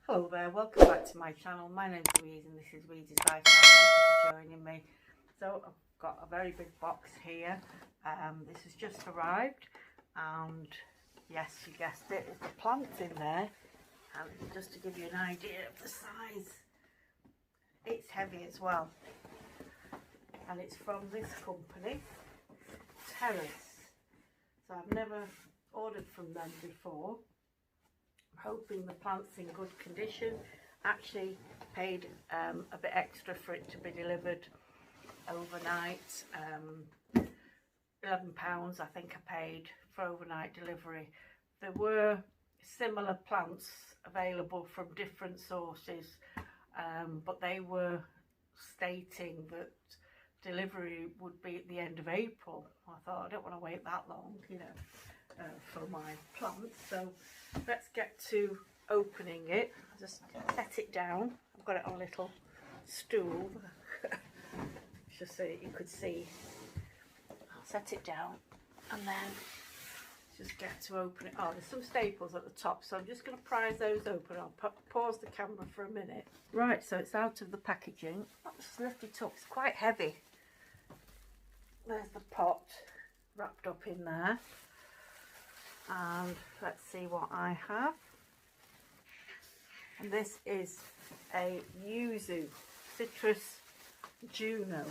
Hello there, welcome back to my channel. My name's Louise and this is Louise's Lifestyle. Thank you for joining me. So I've got a very big box here. This has just arrived and yes, you guessed it, there's the plants in there. And just to give you an idea of the size, it's heavy as well. And it's from this company, Terrace. So I've never ordered from them before. Hoping the plant's in good condition. Actually paid a bit extra for it to be delivered overnight. £11 I think I paid for overnight delivery. There were similar plants available from different sources, but they were stating that delivery would be at the end of April. I thought I don't want to wait that long, you know, for my plants. So let's get to opening it. I'll just set it down. I've got it on a little stool just so that you could see. I'll set it down and then just get to open it. Oh, there's some staples at the top, so I'm just going to prise those open. I'll pause the camera for a minute. Right, so it's out of the packaging. Let's lift it up. It's quite heavy. There's the pot wrapped up in there. And let's see what I have. And this is a Yuzu Citrus Juno.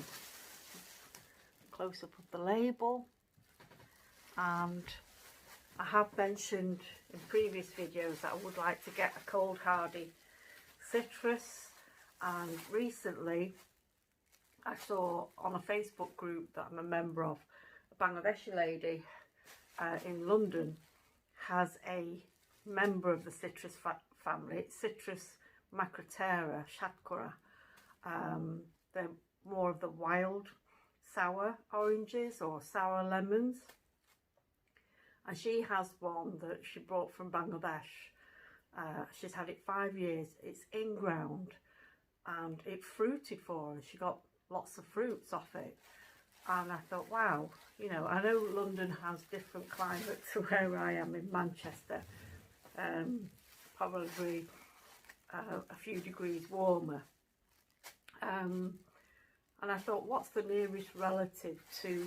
Close up of the label. And I have mentioned in previous videos that I would like to get a cold hardy citrus, and recently I saw on a Facebook group that I'm a member of, a Bangladeshi lady in London has a member of the citrus family. It's Citrus macrotera shatkara. They're more of the wild sour oranges or sour lemons, and she has one that she brought from Bangladesh. She's had it 5 years. It's in ground and it fruited for her. She got lots of fruits off it. And I thought, wow, you know, I know London has different climates to where I am in Manchester, probably a few degrees warmer. And I thought, what's the nearest relative to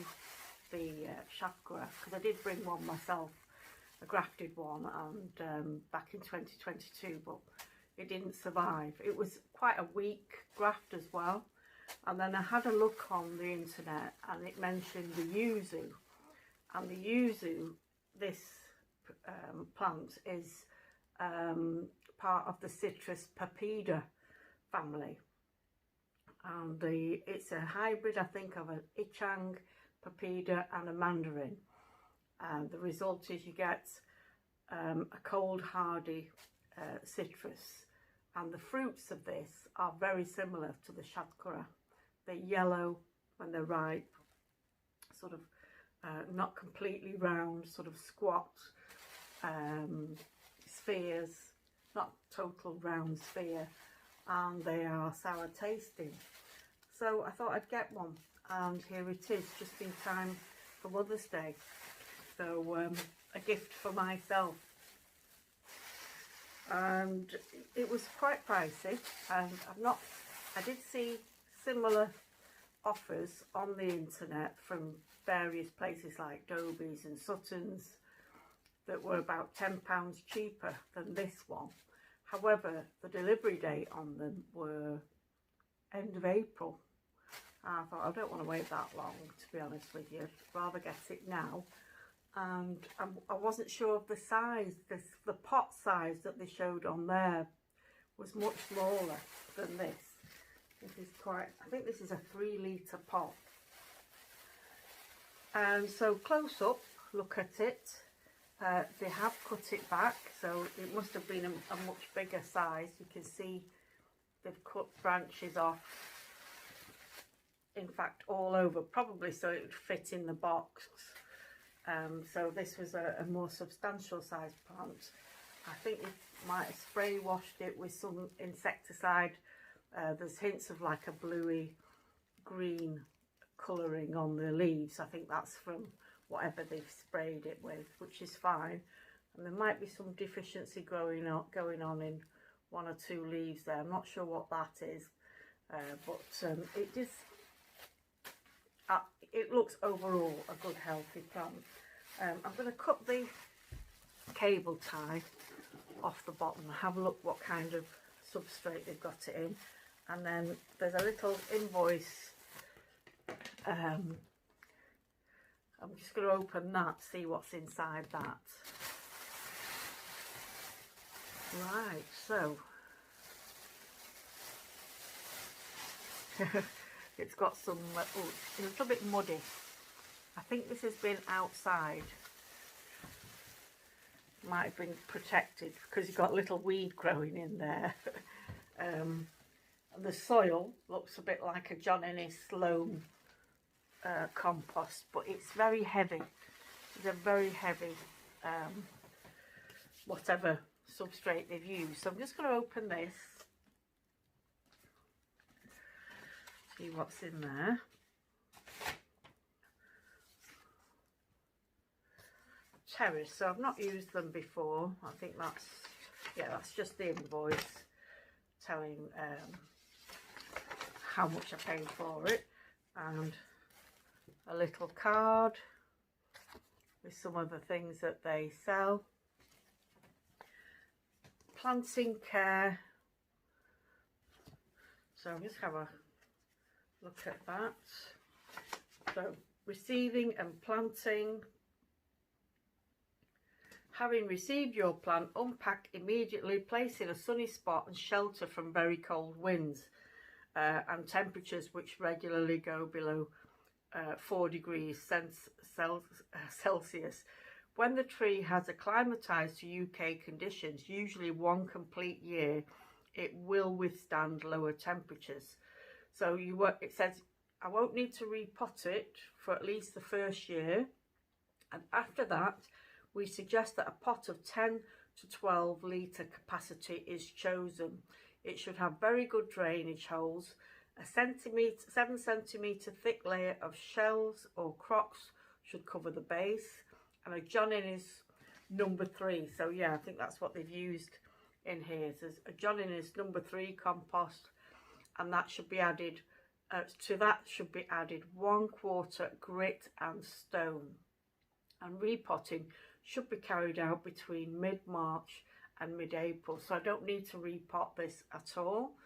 the shatkara? Because I did bring one myself, a grafted one, and back in 2022, but it didn't survive. It was quite a weak graft as well. And then I had a look on the internet and it mentioned the Yuzu. And the Yuzu, this plant is part of the Citrus papeda family. And it's a hybrid, I think, of an Ichang, papeda and a mandarin. And the result is you get a cold hardy citrus. And the fruits of this are very similar to the shatkara. They're yellow when they're ripe, sort of not completely round, sort of squat spheres, not total round sphere, and they are sour tasting. So I thought I'd get one, and here it is, just in time for Mother's Day. So a gift for myself. And it was quite pricey, and I did see similar offers on the internet from various places like Dobies and Sutton's that were about £10 cheaper than this one. However, the delivery date on them were end of April. And I thought, I don't want to wait that long, to be honest with you. I'd rather get it now. And I wasn't sure of the size. The pot size that they showed on there was much smaller than this. This is quite, I think this is a 3-litre pot. And so close up, look at it. They have cut it back, so it must have been a much bigger size. You can see they've cut branches off, in fact all over, probably so it would fit in the box. So this was a more substantial sized plant. I think you might have spray washed it with some insecticide. There's hints of like a bluey green colouring on the leaves. I think that's from whatever they've sprayed it with, which is fine. And there might be some deficiency going on in 1 or 2 leaves there. I'm not sure what that is, but it just it looks overall a good healthy plant. I'm going to cut the cable tie off the bottom and have a look what kind of substrate they've got it in, and then there's a little invoice. I'm just going to open that, see what's inside that. Right, so it's got some, oh, it's a little bit muddy. I think this has been outside. Might have been protected because you've got a little weed growing in there. And the soil looks a bit like a John Innes Sloan compost, but it's very heavy. It's a very heavy whatever substrate they've used. So I'm just going to open this, see what's in there. Terrace, so I've not used them before. I think that's, yeah, that's just the invoice telling how much I paid for it, and a little card with some of the things that they sell. Planting care, so I'll just have a look at that. So receiving and planting. Having received your plant, unpack immediately, place in a sunny spot and shelter from very cold winds and temperatures which regularly go below 4 degrees Celsius. When the tree has acclimatized to UK conditions, usually 1 complete year, it will withstand lower temperatures. So it says I won't need to repot it for at least the first year, and after that we suggest that a pot of 10 to 12 litre capacity is chosen. It should have very good drainage holes. A 7 centimetre thick layer of shells or crocks should cover the base, and a John Innes number 3. So yeah, I think that's what they've used in here. So there's a John Innes number 3 compost, and that should be added, to that should be added 1/4 grit and stone. And repotting should be carried out between mid-March and mid-April, so I don't need to repot this at all.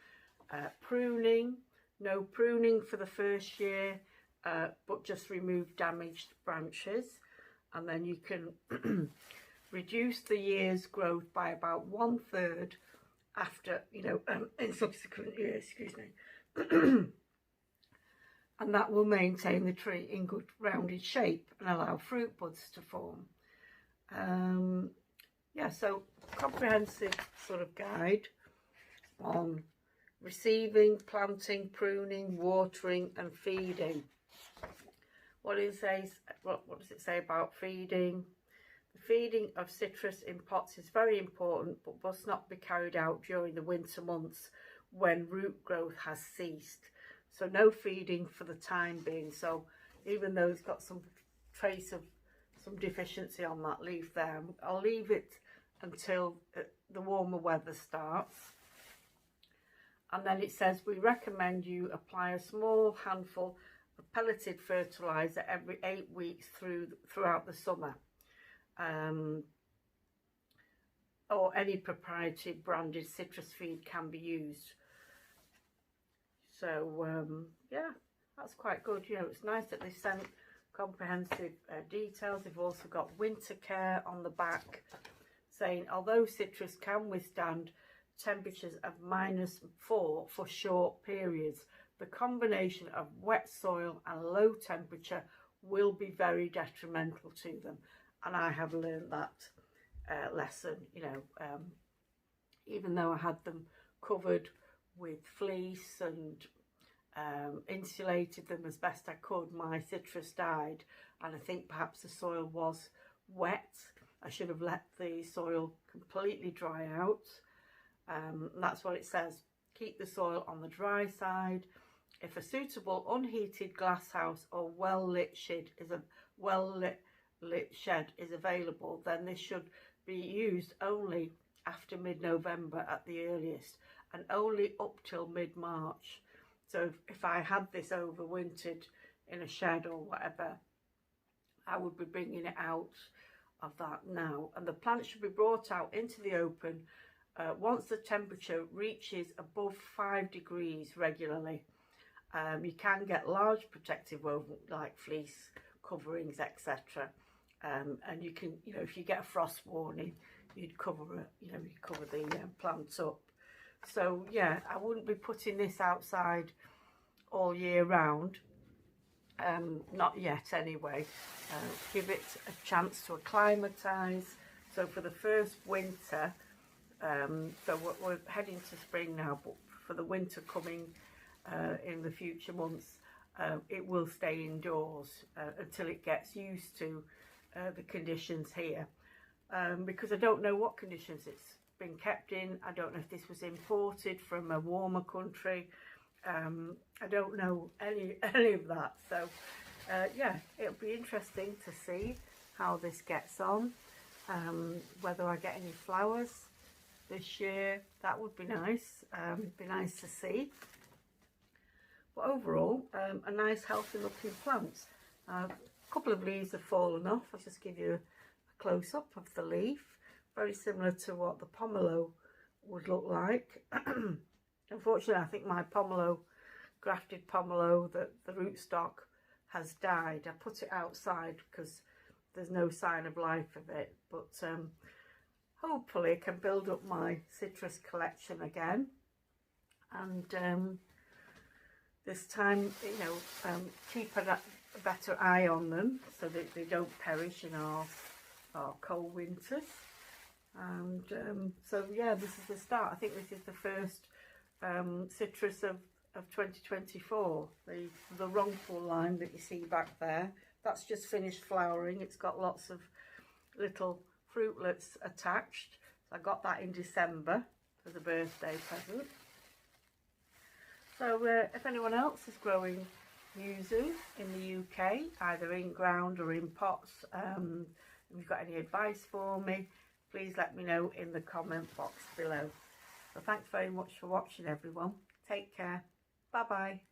Pruning, no pruning for the first year, but just remove damaged branches, and then you can reduce the year's growth by about 1/3 after, in subsequent years, excuse me. And that will maintain the tree in good rounded shape and allow fruit buds to form. Yeah, so comprehensive sort of guide on receiving, planting, pruning, watering and feeding. What does it say about feeding? The feeding of citrus in pots is very important, but must not be carried out during the winter months when root growth has ceased. So no feeding for the time being. So even though it's got some trace of some deficiency on that leaf there, I'll leave it until the warmer weather starts. And then it says we recommend you apply a small handful of pelleted fertilizer every 8 weeks throughout the summer, or any proprietary branded citrus feed can be used. So yeah, that's quite good. It's nice that they sent comprehensive details. They've also got winter care on the back, saying although citrus can withstand temperatures of -4 for short periods, the combination of wet soil and low temperature will be very detrimental to them. And I have learned that lesson, even though I had them covered with fleece and insulated them as best I could, my citrus died, and I think perhaps the soil was wet. I should have let the soil completely dry out. That's what it says. Keep the soil on the dry side. If a suitable unheated glass house or well-lit shed is available, then this should be used only after mid-November at the earliest, and only up till mid-March. So if I had this overwintered in a shed or whatever, I would be bringing it out of that now. And the plant should be brought out into the open once the temperature reaches above 5 degrees regularly. You can get large protective woven like fleece coverings, etc. And you can, you know, if you get a frost warning, you'd cover it, you know, you cover the plants up. So yeah, I wouldn't be putting this outside all year round. Not yet anyway. Give it a chance to acclimatise. So for the first winter, so we're heading to spring now, but for the winter coming in the future months, it will stay indoors until it gets used to the conditions here. Because I don't know what conditions it's been kept in. I don't know if this was imported from a warmer country. I don't know any of that. So yeah, it'll be interesting to see how this gets on. Whether I get any flowers this year, that would be nice. Be nice to see. But overall, a nice healthy looking plant. A couple of leaves have fallen off. I'll just give you a close up of the leaf. Very similar to what the pomelo would look like. Unfortunately, I think my pomelo, grafted pomelo, the rootstock has died. I put it outside because there's no sign of life of it. But hopefully I can build up my citrus collection again. And this time, you know, keep a better eye on them so that they don't perish in our cold winters. And so yeah, this is the start. I think this is the first citrus of 2024. The Rongpul line that you see back there, that's just finished flowering. It's got lots of little fruitlets attached. So I got that in December as a birthday present. So if anyone else is growing yuzu in the UK, either in ground or in pots, if you've got any advice for me, please let me know in the comment box below. So thanks very much for watching, everyone. Take care. Bye bye.